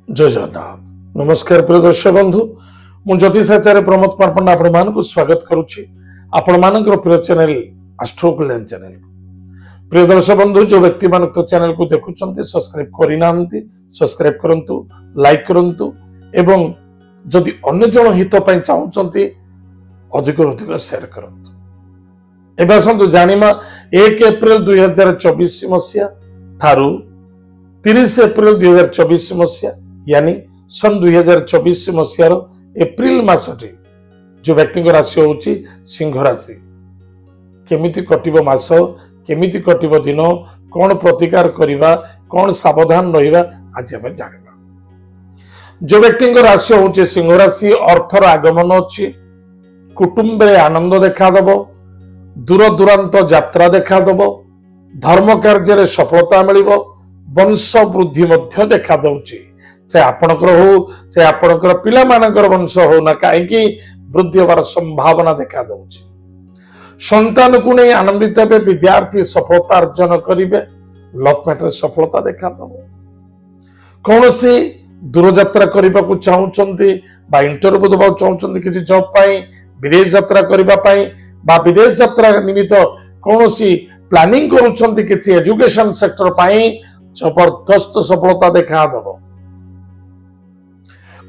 जय जगन्नाथ नमस्कार प्रिय दर्शक बंधु मु ज्योतिषाचार्य प्रमोद पारपंडा आपण मानक स्वागत करुच्ची आपण मानकर प्रिय चैनल एस्ट्रो कल्याण चैनल प्रिय दर्शक बंधु जो व्यक्ति मान तो चैनल को देखुचंती सब्सक्राइब करिना सब्सक्राइब करंतु लाइक करंतु एवं जदि अन्य जन हित पय चाहउचंती अधिक अधिक शेयर करंतु एबा संतु जानिमा 1 एप्रिल 2024 मसिया थारु 30 एप्रिल 2024 मसिया यानी सन 2024 मसीहार एप्रिल मासटी जो व्यक्ति राशि होची सिंह राशि केमिति कटिबो मास केमिति कटिबो दिन कौन प्रतिकार करिबा कौन सावधान रहिबा आज हम जानिबा। जो व्यक्ति राशि होची सिंह राशि अर्थर आगमन अछि कुटुंब रे आनंद देखा दबो दूर दूरांत यात्रा देखा दबो धर्म कार्य रे सफलता मिलिबो वंश वृद्धि मध्य देखा दउची चाहे आपणकर हो चाहे आपणकर पिला मानकर वंश हो ना कहीं वृद्धि होवार संभावना देखा दउची संतान को नहीं आनंदित हे विद्यार्थी सफलता अर्जन करिवे लव मैटर सफलता देखा दबो कौन सी दूर यात्रा करबा को चाहउचंती बा इंटरव्यू दबा चाहउचंती किछि जॉब पाई विदेश यात्रा करबा पाई बा विदेश यात्रा निमित्त कौन सी प्लानिंग करूचंती किछि एजुकेशन सेक्टर पाई जबरदस्त सफलता देखा दबो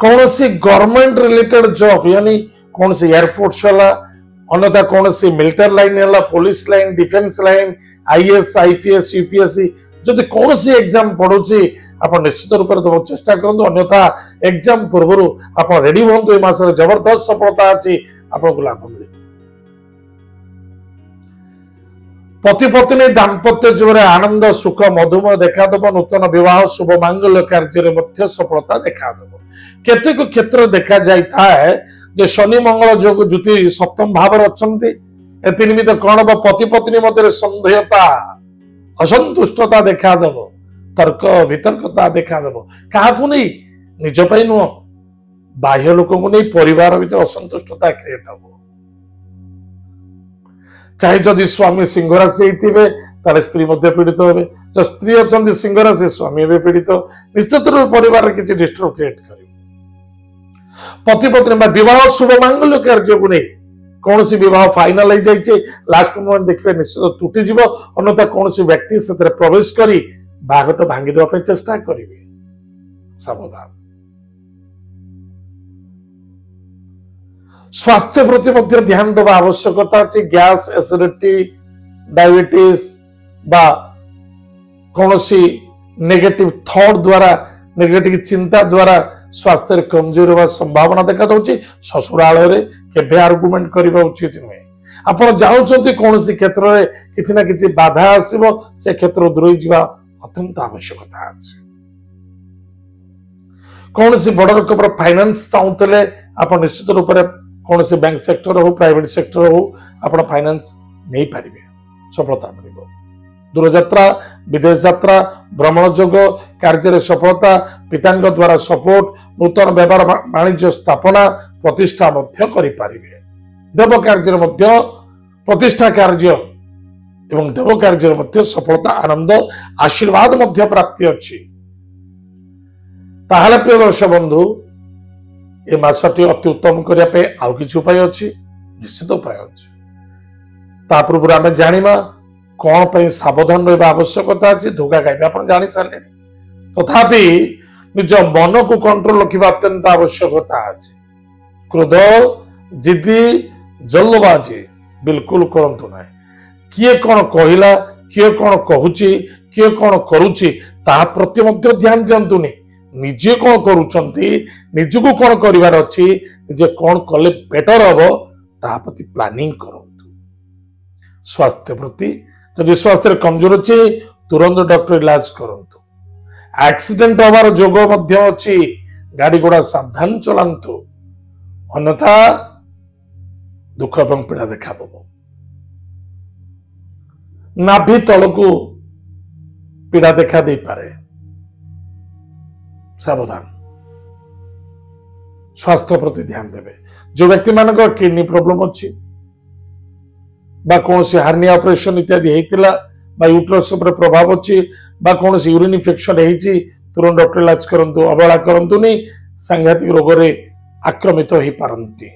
कौन सी गवर्नमेंट रिलेटेड जॉब यानी कौन सी एयरफोर्स वाला अन्यथा कौन सी मिलिटरी लाइन वाला police line defence line IAS IPS UPSC जदि कौन सी एग्जाम पढुची आप निश्चित रूप से दबो चेष्टा करंतु अन्यथा एग्जाम पूर्व आप रेडी होंतु ए मास जबरदस्त सफलता अछि आपको लाभ मिले। पति पत्नी दाम्पत्य जीवन आनंद सुख मधुमेह देखा दब नूतन विवाह शुभ मांगल्य कार्य मध्य सफलता देखा दब केतेक क्षेत्र देखा जाता है जे शनि मंगल जोग ज्योति सप्तम भाव निमित्त कौन हम पति पत्नी मध्य संदेहता असंतुष्टता देखा दब तर्क वितर्कता देखा दब क्या नहीं निज नुह बाह्य लोक नहीं परिवार भीतर असंतुष्टता क्रिएट हम चाहे जदि स्वामी सिंह राशि ताले स्त्री मध्य पीड़ित हे जो स्त्री अच्छा सिंह राशि स्वामी पीड़ित निश्चित रूप परिवार किसी डिस्टर्ब क्रिएट कर पति पत्नी विवाह शुभ मांगल्य कार्य को नहीं कौन सी विवाह फाइनल हो जाए लास्ट मोमेंट देखिए निश्चित तुटी जीव अन्यथा कौन सी व्यक्ति से प्रवेश करी बाघट भांगी देवा चेष्टा करेंगे सावधान। स्वास्थ्य प्रति मध्य ध्यान देवा आवश्यकता अछि गैस एसिडिटी डायबिटीज बा कौन सी नेगेटिव थॉट द्वारा नेगेटिव चिंता द्वारा स्वास्थ्य कमजोर होगा संभावना देखा दउची ससुराल रे केबे आर्गुमेंट करबा उचित नुहे आपण जाउचंती कौन सी क्षेत्र रे किछि ना किछि बाधा आसीबो से क्षेत्र दूर जिवा अत्यंत आवश्यकता अछि। कौन सी बड़ रकम फाइनेंस चाहूतले आपण निश्चित रूप से कौन से बैंक सेक्टर हो प्राइवेट सेक्टर हो आप फाइनेंस नहीं पारे सफलता मिल दूर यात्रा विदेश यात्रा भ्रमण जोग कार्य सफलता पिता द्वारा सपोर्ट नूतन व्यापार वाणिज्य स्थापना प्रतिष्ठा देव कार्य प्रतिष्ठा कार्य एवं देव कार्य सफलता आनंद आशीर्वाद प्राप्ति अच्छी। ताहले प्रिय दर्शक बंधु ए मासटी अति उत्तम करने आउ कि उपाय अच्छी निश्चित उपाय अच्छी ता पूर्व आम जाना कौन पर सावधान रहा आवश्यकता अच्छी धोखा खाइबे आप जानी सारे तथापि निज मन को कंट्रोल रखा अत्यंत आवश्यकता अच्छी क्रोध जिद्दी जल्दबाजी बिल्कुल करंतु ना किए कौन कहला किए कौन कहूची किए कौन करुची ता प्रति मध्य ध्यान दिंतुनी निजे कौन करुचंती निजको कौन करिवार अछि निजे कौन कले बेटर हबो ता प्रति प्लानिंग करंतु। स्वास्थ्य प्रति जदि स्वास्थ्य कमजोर अछि तुरंत डॉक्टर इलाज करंतु। एक्सीडेंट होवार जोग मध्य अछि गाड़ी घोड़ा सावधान चलांतु अन्यथा दुख एवं पीड़ा देखा दबो। नाभि तलको पीड़ा देखा दे पारे सावधान। स्वास्थ्य प्रति ध्यान देवे जो व्यक्ति मानक किडनी प्रॉब्लम अच्छी बा कौन से हार्निया ऑपरेशन इत्यादि होता बा यूट्रस पर प्रभाव अच्छी बा कौन से यूरिन इन्फेक्शन होती तुरंत डॉक्टर इलाज करंतु अवहेला करंतुनी सांघातिक रोग रे आक्रमित हो पारंती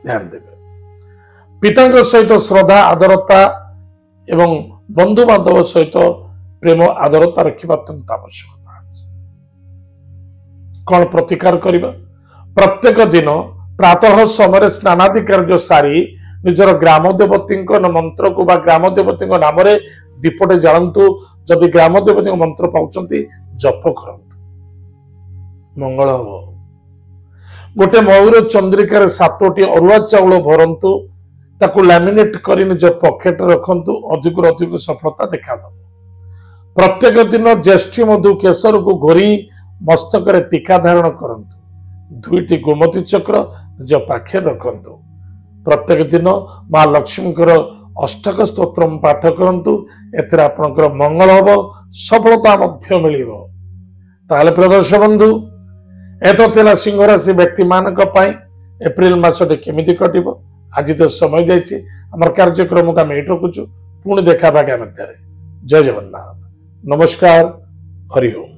ध्यान देवे पिता सहित श्रद्धा आदरता एवं बंधु बांधव सहित प्रेम आदरता रखा अत्यंत आवश्यकता कौन प्रतिकार करबा प्रत्येक दिन प्रातः समय स्नानादि कार्य सारी निजर ग्राम देवती मंत्र को ग्राम देवती नाम दीपटे जालतु जदि ग्राम देवती मंत्र पाउचंती जप करंतु मंगल हम गोटे मयूर चंद्रिकार 7टी अरुआ चाउल भरंतु ताकू लैमिनेट कर निज पॉकेट रखंतु अधिक अधिक सफलता देखा प्रत्येक दिन ज्येष्ठी मधु केसर को घोरी मस्तक टीका धारण करंतु 2टी गोमती चक्र निज पाखे रखंतु प्रत्येक दिन मां लक्ष्मी अष्टक स्तोत्र पाठ करंतु एथिरा आपनकर मंगल हबो सफलता मध्य मिलिबो ताले प्रदर्शक बंधु एतो तेला सिंह राशि व्यक्ति मानक पई एप्रिल मासटे केमिति कटिबो आज तो समय जाइए आम कार्यक्रम को आम ये रखुचु पुणी देखा आगामी जय जगन्नाथ नमस्कार हरि ओम।